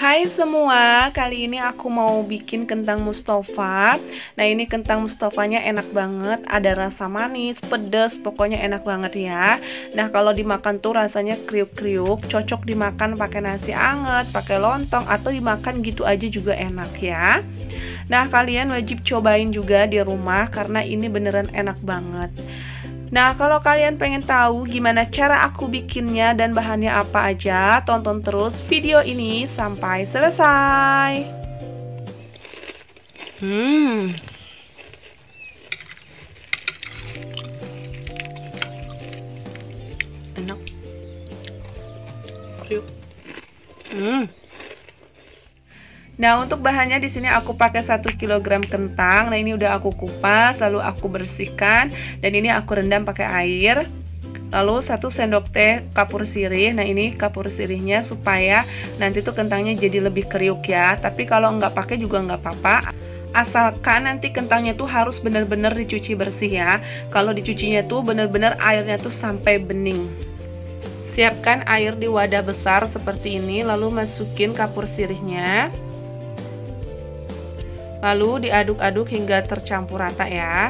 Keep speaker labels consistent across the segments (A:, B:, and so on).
A: Hai semua, kali ini aku mau bikin kentang Mustafa. Nah, ini kentang Mustafanya enak banget, ada rasa manis, pedas, pokoknya enak banget ya. Nah, kalau dimakan tuh rasanya kriuk-kriuk, cocok dimakan pakai nasi anget, pakai lontong, atau dimakan gitu aja juga enak ya. Nah, kalian wajib cobain juga di rumah karena ini beneran enak banget. Nah, kalau kalian pengen tahu gimana cara aku bikinnya dan bahannya apa aja, tonton terus video ini sampai selesai. Enak. Kriuk. Nah, untuk bahannya di sini aku pakai 1 kg kentang. Nah, ini udah aku kupas, lalu aku bersihkan dan ini aku rendam pakai air. Lalu 1 sendok teh kapur sirih. Nah, ini kapur sirihnya supaya nanti tuh kentangnya jadi lebih kriuk ya. Tapi kalau nggak pakai juga nggak apa-apa. Asalkan nanti kentangnya tuh harus benar-benar dicuci bersih ya. Kalau dicucinya tuh benar-benar airnya tuh sampai bening. Siapkan air di wadah besar seperti ini, lalu masukin kapur sirihnya. Lalu diaduk-aduk hingga tercampur rata ya.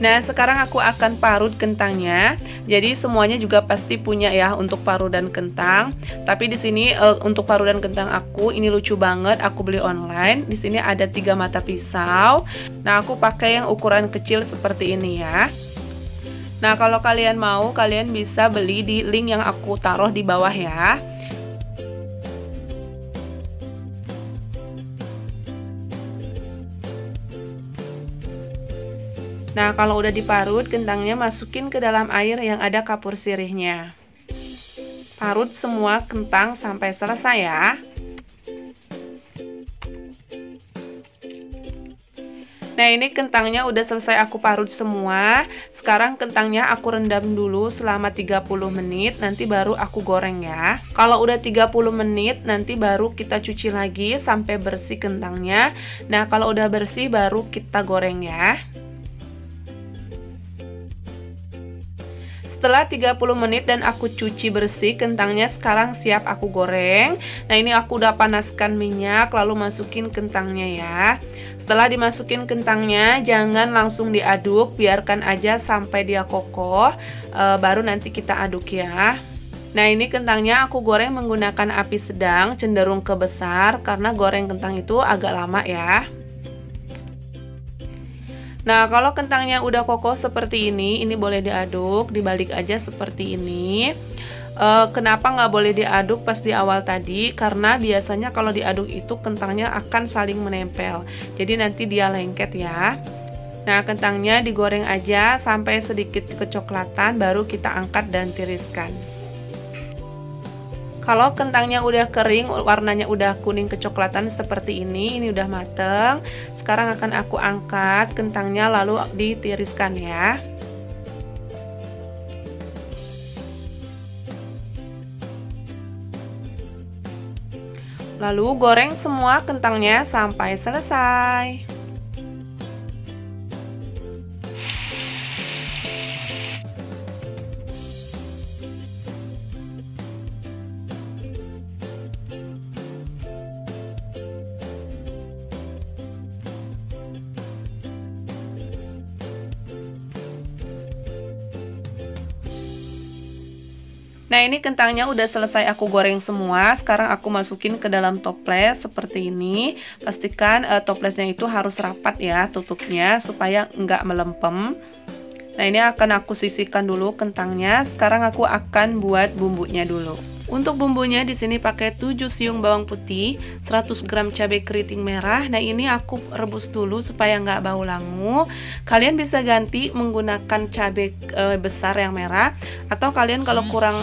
A: Nah, sekarang aku akan parut kentangnya. Jadi semuanya juga pasti punya ya untuk parutan kentang. Tapi di sini untuk parutan kentang aku ini lucu banget. Aku beli online. Di sini ada 3 mata pisau. Nah, aku pakai yang ukuran kecil seperti ini ya. Nah, kalau kalian mau, kalian bisa beli di link yang aku taruh di bawah ya. Nah, kalau udah diparut, kentangnya masukin ke dalam air yang ada kapur sirihnya. Parut semua kentang sampai selesai ya. Nah, ini kentangnya udah selesai aku parut semua. Sekarang kentangnya aku rendam dulu selama 30 menit, nanti baru aku goreng ya. Kalau udah 30 menit, nanti baru kita cuci lagi sampai bersih kentangnya. Nah, kalau udah bersih baru kita goreng ya. Setelah 30 menit dan aku cuci bersih kentangnya, sekarang siap aku goreng. Nah, ini aku udah panaskan minyak, lalu masukin kentangnya ya. Setelah dimasukin kentangnya, jangan langsung diaduk, biarkan aja sampai dia kokoh, baru nanti kita aduk ya. Nah, ini kentangnya aku goreng menggunakan api sedang, cenderung ke besar, karena goreng kentang itu agak lama ya. Nah, kalau kentangnya udah kokoh seperti ini boleh diaduk, dibalik aja seperti ini. Kenapa nggak boleh diaduk pas di awal tadi? Karena biasanya kalau diaduk itu kentangnya akan saling menempel, jadi nanti dia lengket ya. Nah, kentangnya digoreng aja sampai sedikit kecoklatan, baru kita angkat dan tiriskan. Kalau kentangnya udah kering, warnanya udah kuning kecoklatan seperti ini udah mateng. Sekarang akan aku angkat kentangnya lalu ditiriskan ya. Lalu goreng semua kentangnya sampai selesai. Nah, ini kentangnya udah selesai aku goreng semua. Sekarang aku masukin ke dalam toples seperti ini. Pastikan toplesnya itu harus rapat ya tutupnya supaya nggak melempem. Nah, ini akan aku sisihkan dulu kentangnya. Sekarang aku akan buat bumbunya dulu. Untuk bumbunya di sini pakai 7 siung bawang putih, 100 gram cabai keriting merah. Nah, ini aku rebus dulu supaya nggak bau langu. Kalian bisa ganti menggunakan cabai besar yang merah, atau kalian kalau kurang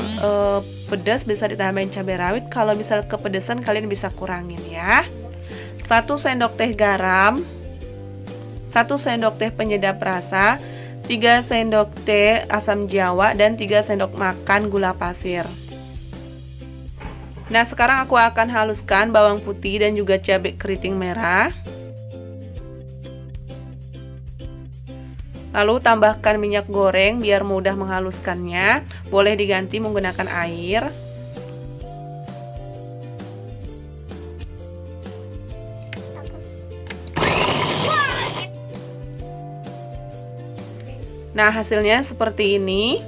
A: pedas bisa ditambahin cabai rawit. Kalau misal kepedesan kalian bisa kurangin ya. 1 sendok teh garam, 1 sendok teh penyedap rasa, 3 sendok teh asam jawa, dan 3 sendok makan gula pasir. Nah, sekarang aku akan haluskan bawang putih dan juga cabai keriting merah. Lalu tambahkan minyak goreng biar mudah menghaluskannya. Boleh diganti menggunakan air. Nah, hasilnya seperti ini.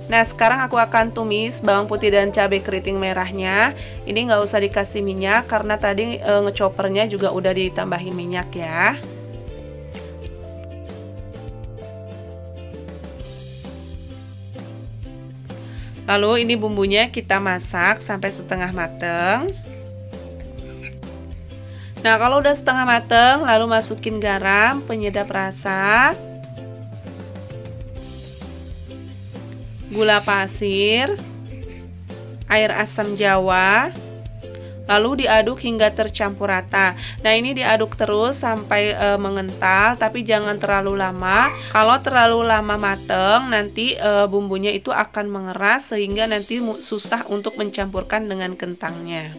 A: Nah, sekarang aku akan tumis bawang putih dan cabai keriting merahnya. Ini nggak usah dikasih minyak karena tadi ngechoppernya juga udah ditambahin minyak ya. Lalu ini bumbunya kita masak sampai setengah mateng. Nah, kalau udah setengah mateng, lalu masukin garam, penyedap rasa, gula pasir, air asam jawa, lalu diaduk hingga tercampur rata. Nah, ini diaduk terus sampai mengental, tapi jangan terlalu lama. Kalau terlalu lama mateng, nanti bumbunya itu akan mengeras sehingga nanti susah untuk mencampurkan dengan kentangnya.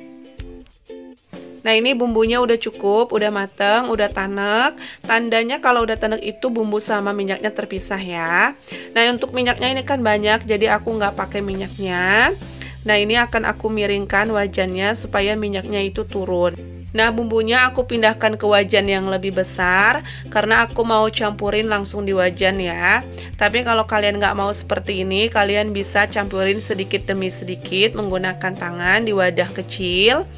A: Nah, ini bumbunya udah cukup, udah mateng, udah tanek. Tandanya kalau udah tanek itu bumbu sama minyaknya terpisah ya. Nah, untuk minyaknya ini kan banyak, jadi aku nggak pakai minyaknya. Nah, ini akan aku miringkan wajannya supaya minyaknya itu turun. Nah, bumbunya aku pindahkan ke wajan yang lebih besar karena aku mau campurin langsung di wajan ya. Tapi kalau kalian nggak mau seperti ini, kalian bisa campurin sedikit demi sedikit menggunakan tangan di wadah kecil.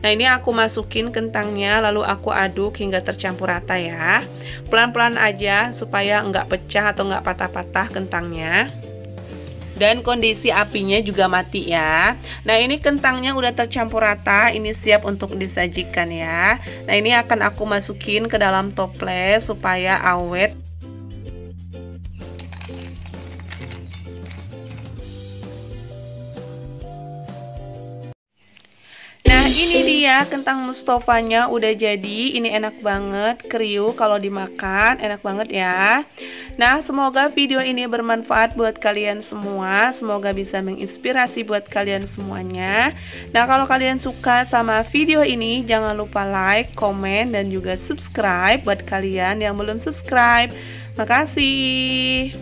A: Nah, ini aku masukin kentangnya, lalu aku aduk hingga tercampur rata ya. Pelan-pelan aja supaya nggak pecah atau nggak patah-patah kentangnya. Dan kondisi apinya juga mati ya. Nah, ini kentangnya udah tercampur rata, ini siap untuk disajikan ya. Nah, ini akan aku masukin ke dalam toples supaya awet. Nah, ini dia kentang mustofanya udah jadi. Ini enak banget, kriuk kalau dimakan, enak banget ya. Nah, semoga video ini bermanfaat buat kalian semua. Semoga bisa menginspirasi buat kalian semuanya. Nah, kalau kalian suka sama video ini, jangan lupa like, komen, dan juga subscribe buat kalian yang belum subscribe. Makasih.